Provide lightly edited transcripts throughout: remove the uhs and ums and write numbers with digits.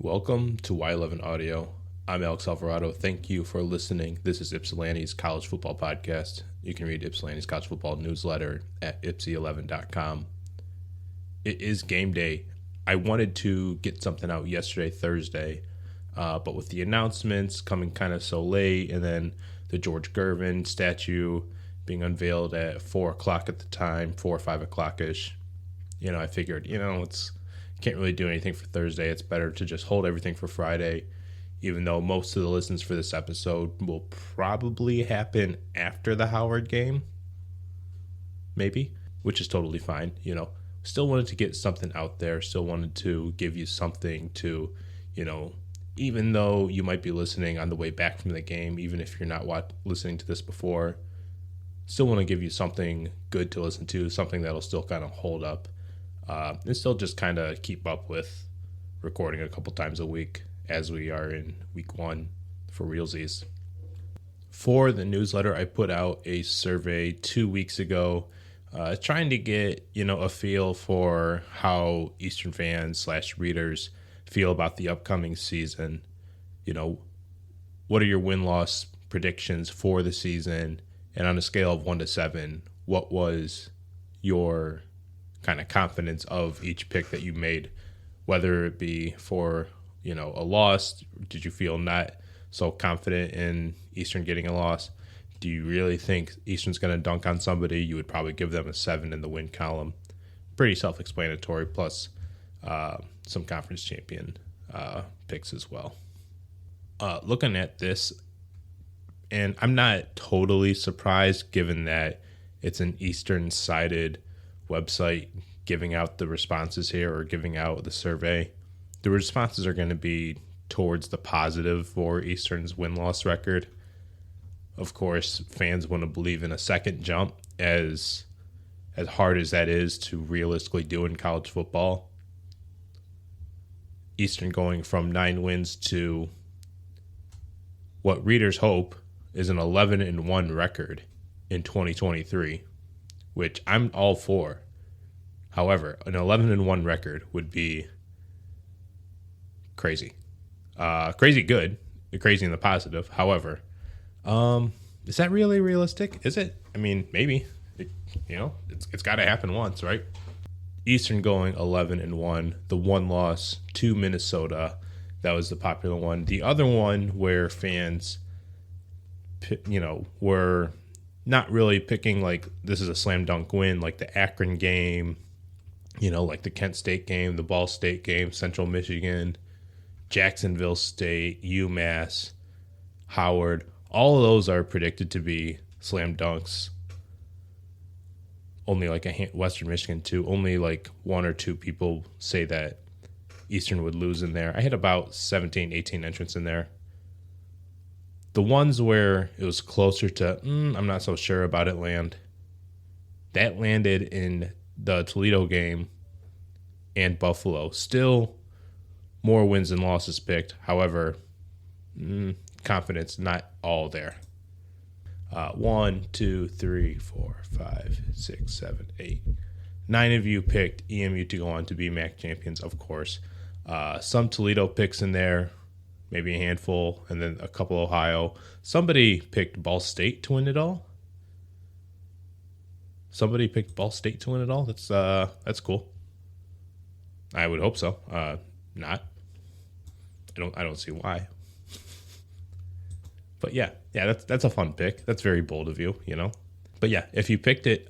Welcome to Y11 Audio. I'm Alex Alvarado. Thank you for listening. This is Ypsilanti's college football podcast. You can read Ypsilanti's college football newsletter at ipsy11.com. It is game day. I wanted to get something out yesterday, Thursday, but with the announcements coming kind of so late and then the George Gervin statue being unveiled at 4 o'clock at the time, 4 or 5 o'clock-ish, I figured, can't really do anything for Thursday. It's better to just hold everything for Friday, even though most of the listens for this episode will probably happen after the Howard game, maybe, which is totally fine. Still wanted to get something out there, still wanted to give you something to, even though you might be listening on the way back from the game, even if you're not listening to this before, still want to give you something good to listen to, something that'll still kind of hold up. And still just kind of keep up with recording a couple times a week as we are in week 1 for realsies. For the newsletter, I put out a survey 2 weeks ago trying to get, a feel for how Eastern fans / readers feel about the upcoming season. What are your win-loss predictions for the season? And on a scale of 1 to 7, what was your kind of confidence of each pick that you made, whether it be for, a loss? Did you feel not so confident in Eastern getting a loss? Do you really think Eastern's going to dunk on somebody? You would probably give them a 7 in the win column. Pretty self-explanatory, plus some conference champion picks as well. Looking at this, and I'm not totally surprised given that it's an Eastern-sided website giving out the responses here or giving out the survey. The responses are going to be towards the positive for Eastern's win-loss record. Of course, fans want to believe in a second jump, as hard as that is to realistically do in college football. Eastern going from 9 wins to what readers hope is an 11-1 record in 2023. Which I'm all for. However, an 11-1 record would be crazy. Crazy good. Crazy in the positive. However, is that really realistic? Is it? I mean, maybe. It's got to happen once, right? Eastern going 11-1. The one loss to Minnesota. That was the popular one. The other one where fans, were not really picking like this is a slam dunk win, like the Akron game, like the Kent State game, the Ball State game, Central Michigan, Jacksonville State, UMass, Howard. All of those are predicted to be slam dunks. Only like Western Michigan too. Only like 1 or 2 people say that Eastern would lose in there. I had about 17, 18 entrants in there. The ones where it was closer to, I'm not so sure about it that landed in the Toledo game and Buffalo. Still more wins and losses picked. However, confidence not all there. 1, 2, 3, 4, 5, 6, 7, 8. 9 of you picked EMU to go on to be MAC champions, of course. Some Toledo picks in there. Maybe a handful, and then a couple Ohio. Somebody picked Ball State to win it all. That's cool. I would hope so. Not. I don't see why. But yeah, that's a fun pick. That's very bold of you, But yeah, if you picked it,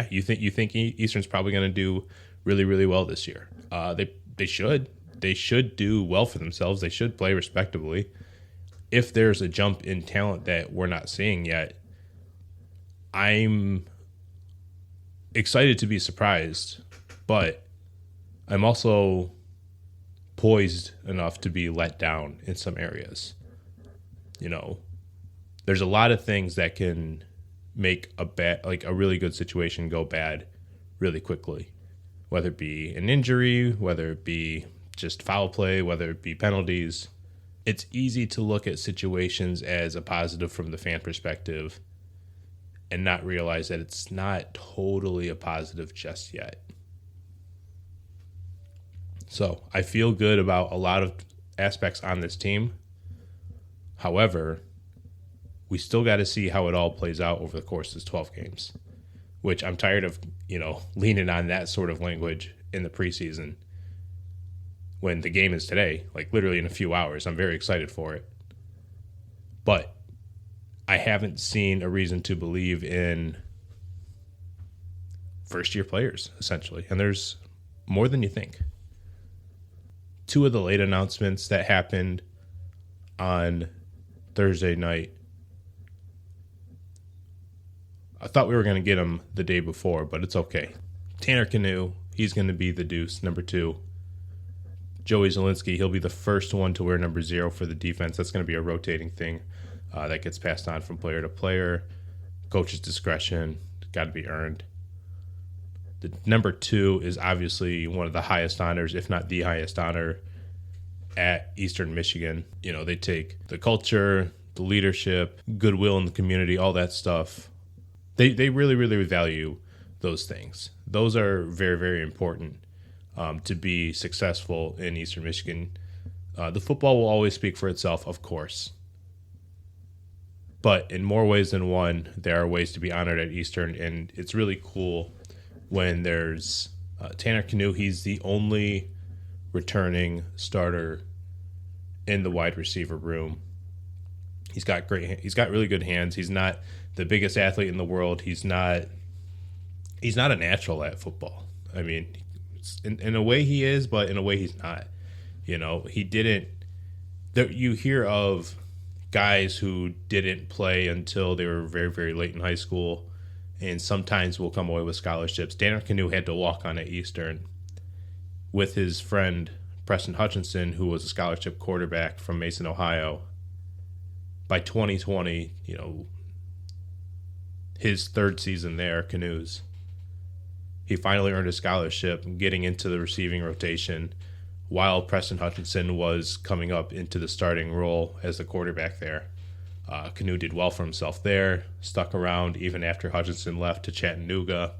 you think Eastern's probably going to do really, really well this year. They should. They should do well for themselves. They should play respectably. If there's a jump in talent that we're not seeing yet, I'm excited to be surprised, but I'm also poised enough to be let down in some areas. There's a lot of things that can make a really good situation go bad really quickly, whether it be an injury, whether it be just foul play, whether it be penalties. It's easy to look at situations as a positive from the fan perspective and not realize that it's not totally a positive just yet. So I feel good about a lot of aspects on this team. However, we still got to see how it all plays out over the course of this 12 games, which I'm tired of, leaning on that sort of language in the preseason when the game is today, like literally in a few hours. I'm very excited for it. But I haven't seen a reason to believe in first-year players, essentially. And there's more than you think. Two of the late announcements that happened on Thursday night, I thought we were going to get him the day before, but it's okay. Tanner Knue, he's going to be the deuce, number 2. Joey Zelinski, he'll be the first one to wear number 0 for the defense. That's going to be a rotating thing that gets passed on from player to player. Coach's discretion, got to be earned. The number 2 is obviously one of the highest honors, if not the highest honor, at Eastern Michigan. They take the culture, the leadership, goodwill in the community, all that stuff. They really, really value those things. Those are very, very important to be successful in Eastern Michigan. The football will always speak for itself, of course. But in more ways than one, there are ways to be honored at Eastern, and it's really cool when there's Tanner Knue. He's the only returning starter in the wide receiver room. He's got really good hands. He's not the biggest athlete in the world. He's not a natural at football. I mean, in a way he is, but in a way he's not. He didn't. You hear of guys who didn't play until they were very, very late in high school, and sometimes will come away with scholarships. Tanner Knue had to walk on at Eastern with his friend Preston Hutchinson, who was a scholarship quarterback from Mason, Ohio. By 2020, his third season there, Knue's, he finally earned a scholarship, getting into the receiving rotation while Preston Hutchinson was coming up into the starting role as the quarterback there. Knue did well for himself there, stuck around even after Hutchinson left to Chattanooga,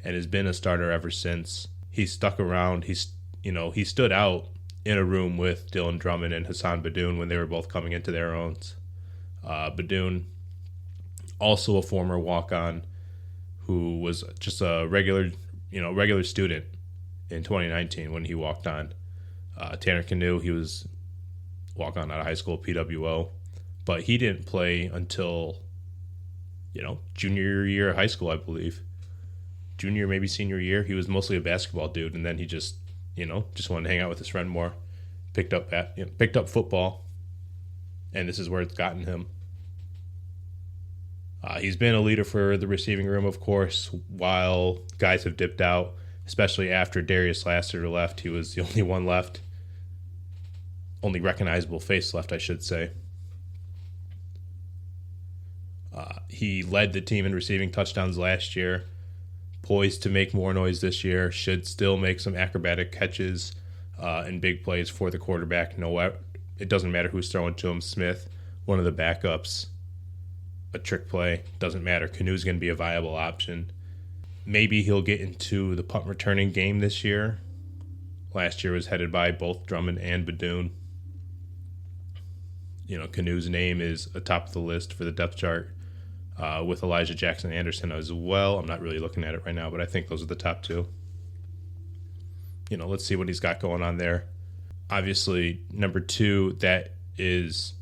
and has been a starter ever since. He stuck around. He stood out in a room with Dylan Drummond and Hassan Badoun when they were both coming into their own. Badoun, also a former walk-on, who was just a regular student in 2019 when he walked on. Tanner Knue, he was walk-on out of high school, PWO, but he didn't play until, junior year of high school, I believe. Junior, maybe senior year. He was mostly a basketball dude, and then he just wanted to hang out with his friend more. Picked up football, and this is where it's gotten him. He's been a leader for the receiving room, of course, while guys have dipped out, especially after Darius Lassiter left. He was the only one left. Only recognizable face left, I should say. He led the team in receiving touchdowns last year, poised to make more noise this year, should still make some acrobatic catches and big plays for the quarterback. It doesn't matter who's throwing to him. Smith, one of the backups, a trick play, doesn't matter. Knue's going to be a viable option. Maybe he'll get into the punt returning game this year. Last year was headed by both Drummond and Badoun. Knue's name is atop of the list for the depth chart with Elijah Jackson Anderson as well. I'm not really looking at it right now, but I think those are the top 2. Let's see what he's got going on there. Obviously, number 2, that is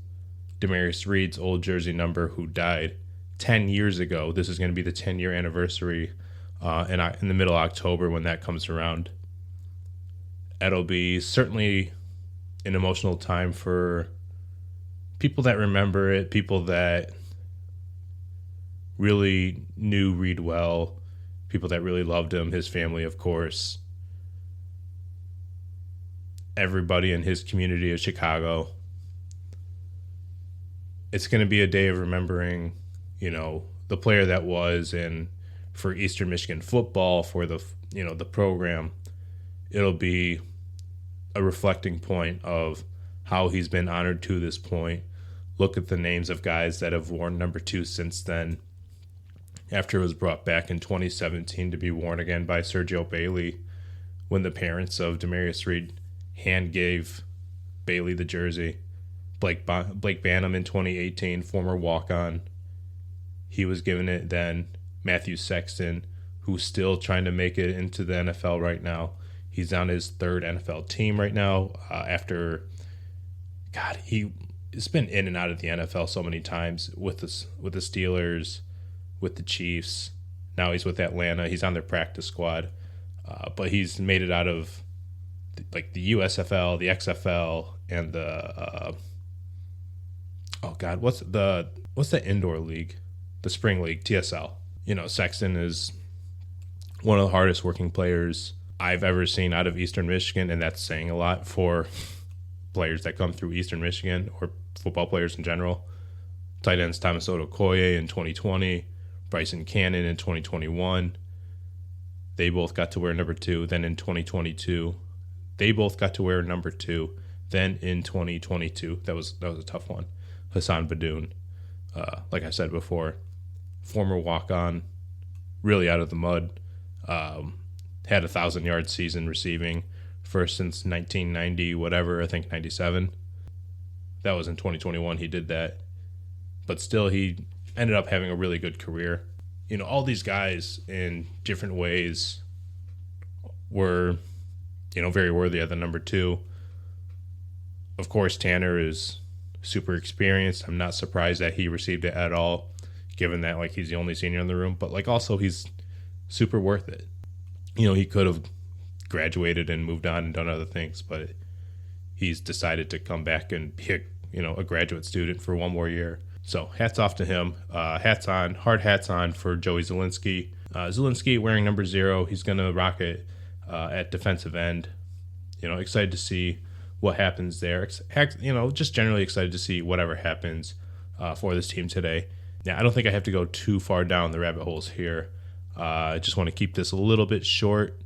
Demarius Reed's old jersey number, who died 10 years ago. This is going to be the 10-year anniversary in the middle of October when that comes around. It'll be certainly an emotional time for people that remember it, people that really knew Reed well, people that really loved him, his family, of course, everybody in his community of Chicago. It's going to be a day of remembering, the player that was, and for Eastern Michigan football, for the program, it'll be a reflecting point of how he's been honored to this point. Look at the names of guys that have worn number 2 since then, after it was brought back in 2017 to be worn again by Sergio Bailey, when the parents of Demarius Reed hand gave Bailey the jersey. Blake Banham in 2018, former walk-on, he was given it then. Matthew Sexton, who's still trying to make it into the NFL right now. He's on his third NFL team right now after, he's been in and out of the NFL so many times with the Steelers, with the Chiefs. Now he's with Atlanta. He's on their practice squad. But he's made it out of the USFL, the XFL, and the what's the indoor league? The spring league, TSL. Sexton is one of the hardest working players I've ever seen out of Eastern Michigan, and that's saying a lot for players that come through Eastern Michigan or football players in general. Tight ends Thomas Odukoye in 2020, Bryson Cannon in 2021. They both got to wear number 2. Then in 2022, they both got to wear number 2. Then in 2022, that was a tough one. Hassan Badoun, like I said before, former walk-on, really out of the mud. Had a 1,000-yard season receiving, first since 1990, whatever, I think 97. That was in 2021 he did that. But still, he ended up having a really good career. All these guys in different ways were, very worthy of the number 2. Of course, Tanner is super experienced. I'm not surprised that he received it at all, given that he's the only senior in the room. But also he's super worth it. He could have graduated and moved on and done other things, but he's decided to come back and be a graduate student for one more year. So hats off to him. Hard hats on for Joey Zelinski. Zelinski wearing number 0. He's going to rock it at defensive end. Excited to see what happens there. Just generally excited to see whatever happens for this team today. Now, I don't think I have to go too far down the rabbit holes here. I just want to keep this a little bit short.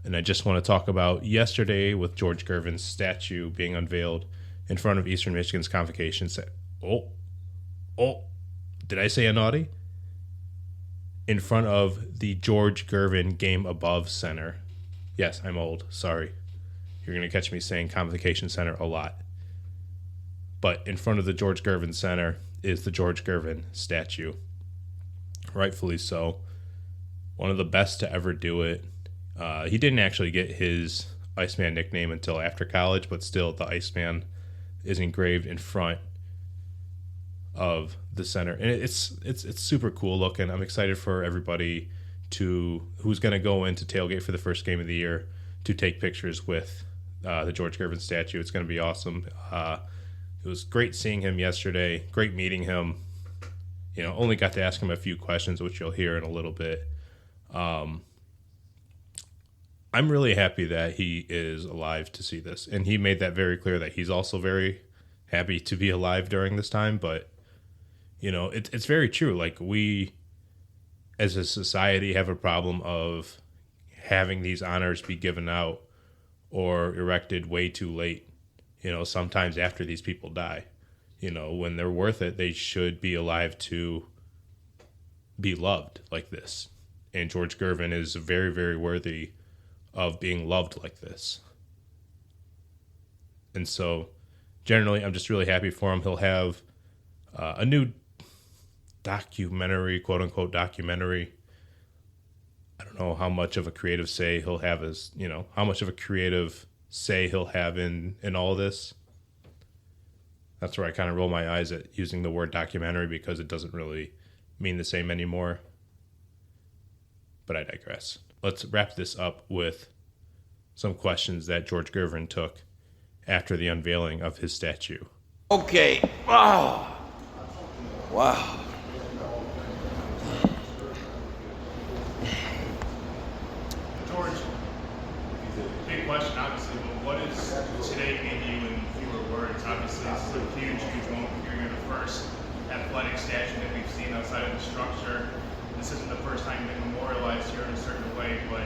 And I just want to talk about yesterday with George Gervin's statue being unveiled in front of Eastern Michigan's Convocation Center. Oh, did I say a naughty? In front of the George Gervin GameAbove Center. Yes, I'm old. Sorry. You're going to catch me saying Convocation Center a lot. But in front of the George Gervin Center is the George Gervin statue. Rightfully so. One of the best to ever do it. He didn't actually get his Iceman nickname until after college, but still the Iceman is engraved in front of the center, and it's super cool looking. I'm excited for everybody who's going to go in to tailgate for the first game of the year to take pictures with the George Gervin statue. It's going to be awesome. It was great seeing him yesterday. Great meeting him. Only got to ask him a few questions, which you'll hear in a little bit. I'm really happy that he is alive to see this, and he made that very clear that he's also very happy to be alive during this time. But it's very true. We, as a society, have a problem of having these honors be given out or erected way too late. Sometimes after these people die. When they're worth it, they should be alive to be loved like this. And George Gervin is very, very worthy of being loved like this. And so, generally, I'm just really happy for him. He'll have a new documentary, quote-unquote documentary. I don't know how much of a creative say he'll have how much of a creative say he'll have in all this. That's where I kind of roll my eyes at using the word documentary, because it doesn't really mean the same anymore. But I digress. Let's wrap this up with some questions that George Gervin took after the unveiling of his statue. Okay. Oh. Wow. George, big question, obviously, but what does today mean to you in fewer words? Obviously, this is a huge, huge moment. You're the first athletic statue that we've seen outside of the structure. This isn't the first time you've been memorialized here in a certain way, but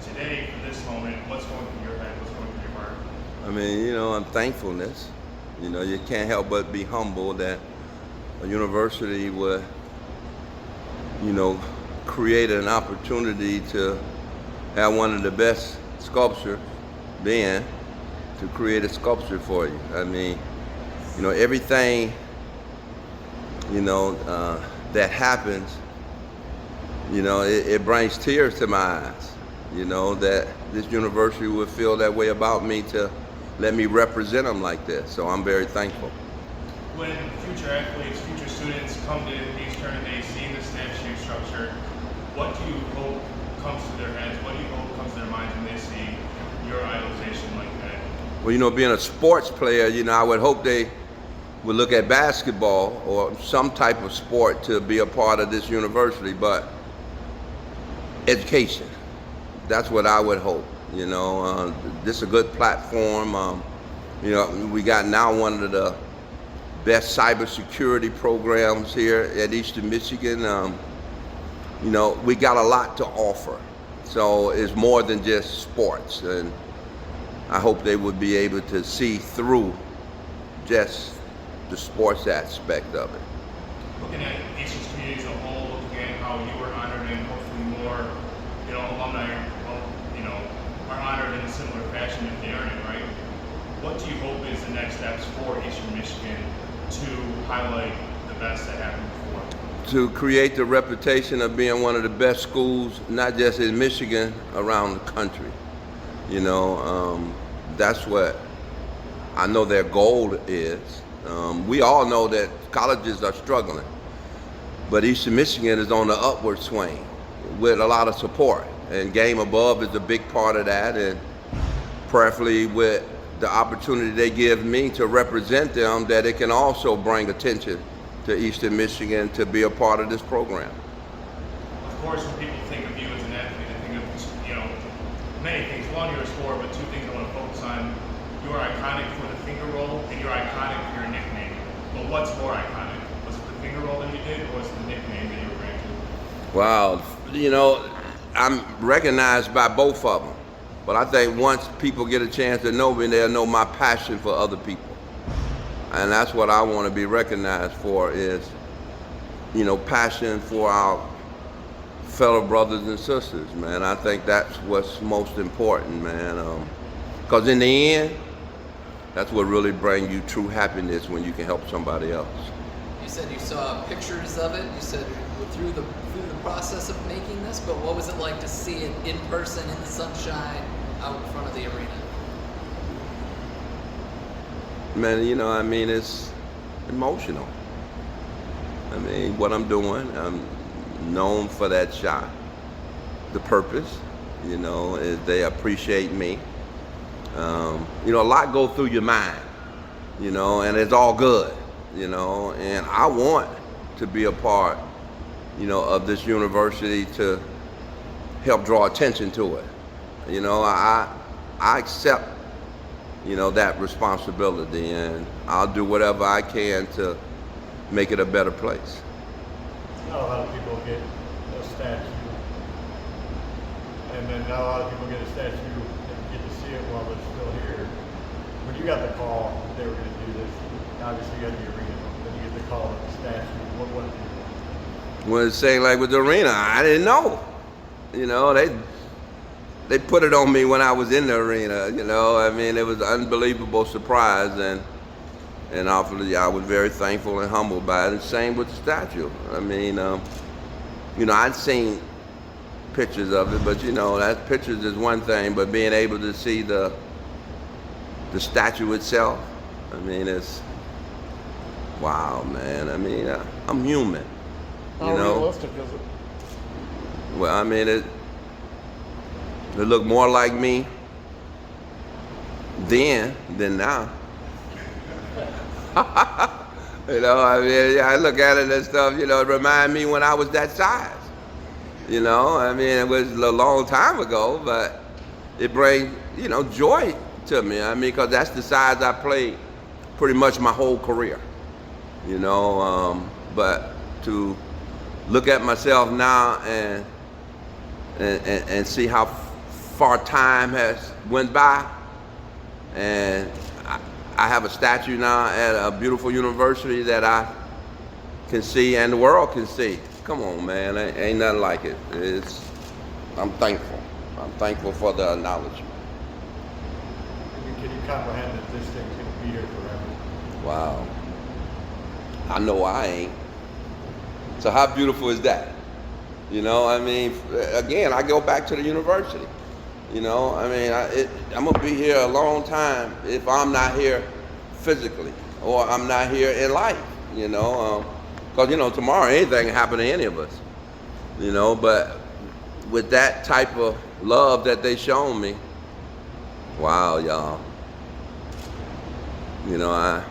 today, for this moment, what's going through your head? What's going through your heart? I mean, I'm thankfulness. You can't help but be humble that a university would, create an opportunity to have one of the best sculpture then to create a sculpture for you. I mean, everything, that happens, it brings tears to my eyes, that this university would feel that way about me to let me represent them like this. So I'm very thankful. When future athletes, future students come to Eastern and they see the statue structure, what do you hope comes to their heads? What do you hope comes to their minds when they see your idolization like that? Well, being a sports player, I would hope they would look at basketball or some type of sport to be a part of this university, but education, that's what I would hope. This is a good platform. We got now one of the best cybersecurity programs here at Eastern Michigan. We got a lot to offer. So it's more than just sports. And I hope they would be able to see through just the sports aspect of it. Looking at Eastern's community as a whole, looking at how you were honored and hopefully more, alumni, are honored in a similar fashion if they earn it, right? What do you hope is the next steps for Eastern Michigan to highlight the best that happened before? To create the reputation of being one of the best schools, not just in Michigan, around the country. That's what I know their goal is. We all know that colleges are struggling, but Eastern Michigan is on the upward swing with a lot of support. And GameAbove is a big part of that, and prayerfully with the opportunity they give me to represent them, that it can also bring attention to Eastern Michigan to be a part of this program. Of course, when people think of you as an athlete, they think of many things. One, you're a scorer, but two things I want to focus on. You're iconic for the finger roll, and you're iconic for your nickname. But what's more iconic? Was it the finger roll that you did, or was it the nickname that you were granted? Wow, I'm recognized by both of them. But I think once people get a chance to know me, they'll know my passion for other people. And that's what I want to be recognized for is, passion for our fellow brothers and sisters, man. I think that's what's most important, man. Because in the end, that's what really brings you true happiness, when you can help somebody else. You said you saw pictures of it. You said through the process of making this, but what was it like to see it in person in the sunshine out in front of the arena? Man, it's emotional. What I'm doing, I'm known for that shot. The purpose, is they appreciate me. A lot go through your mind, and it's all good, and I want to be a part, of this university to help draw attention to it. I accept, that responsibility, and I'll do whatever I can to make it a better place. Not a lot of people get a statue, and then not a lot of people get a statue and get to see it while it's still here. When you got the call that they were going to do this, obviously you got the arena, then you get the call of the statue. What did you do? When it's saying like with the arena, I didn't know. They put it on me when I was in the arena. It was an unbelievable surprise, and obviously I was very thankful and humbled by it. And same with the statue. I'd seen pictures of it, but that pictures is one thing, but being able to see the statue itself, it's wow, man. I'm human. How realistic is it? Well, it looked more like me then than now. I look at it and stuff, it reminds me when I was that size. It was a long time ago, but it brings, joy to me. Because that's the size I played pretty much my whole career. But to look at myself now and see how far time has went by, and I have a statue now at a beautiful university that I can see and the world can see. Come on, man, ain't nothing like it. I'm thankful. I'm thankful for the acknowledgement. comprehend that this thing's going to be here forever? Wow. I know I ain't. So how beautiful is that? You know, I mean, again, I go back to the university. You know, I mean, I'm going to be here a long time if I'm not here physically or I'm not here in life, you know. Because, you know, tomorrow anything can happen to any of us, you know. But with that type of love that they shown me, wow, y'all. You know,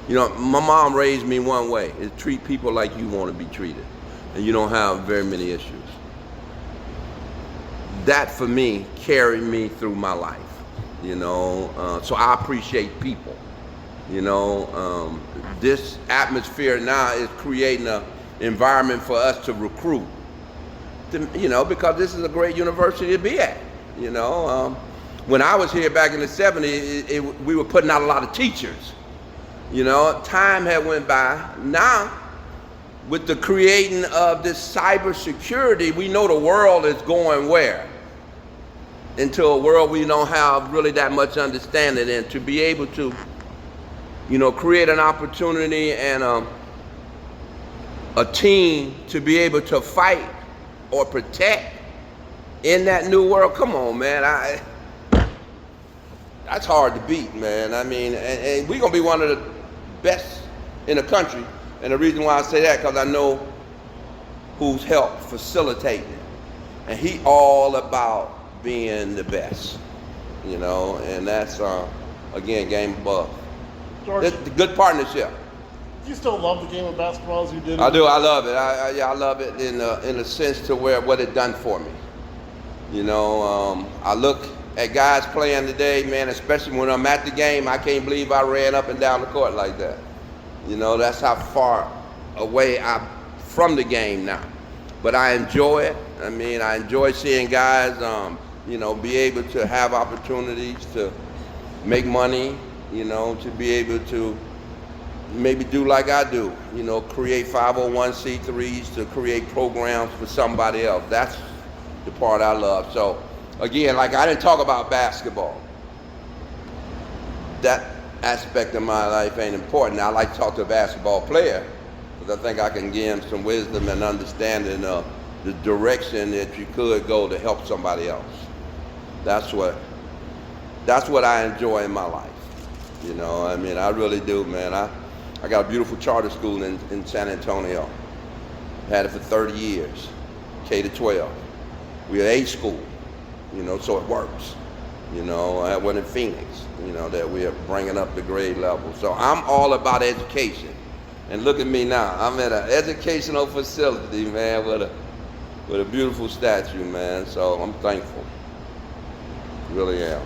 my mom raised me one way, is treat people like you want to be treated. And you don't have very many issues. That, for me, carried me through my life, you know. So I appreciate people, you know. This atmosphere now is creating an environment for us to recruit, you know, because this is a great university to be at, you know. When I was here back in the 70s, we were putting out a lot of teachers. You know, time had went by. Now, with the creating of this cybersecurity, we know the world is going where? Into a world we don't have really that much understanding in. To be able to, you know, create an opportunity and a team to be able to fight or protect in that new world. Come on, man. That's hard to beat, man. I mean, and we're going to be one of the best in the country. And the reason why I say that, because I know who's helped facilitating it. And he all about being the best, you know, and that's, again, GameAbove. George, It's a good partnership. do you still love the game of basketball as you did? I do. I love it. I love it in a sense to where what it done for me. You know, I look at guys playing today, man, especially when I'm at the game, I can't believe I ran up and down the court like that. You know, that's how far away I'm from the game now. But I enjoy it. I mean, I enjoy seeing guys, you know, be able to have opportunities to make money, you know, to be able to maybe do like I do, you know, create 501c3s to create programs for somebody else. That's the part I love. So, again, like I didn't talk about basketball. That aspect of my life ain't important. I like to talk to a basketball player because I think I can give him some wisdom and understanding of the direction that you could go to help somebody else. That's what I enjoy in my life. You know, I mean, I really do, man. I got a beautiful charter school in San Antonio. Had it for 30 years, K to 12. We're an A school, you know, so it works. You know, I had one in Phoenix, you know, that we are bringing up the grade level. So I'm all about education. And look at me now. I'm at an educational facility, man, with a beautiful statue, man. So I'm thankful. Really am.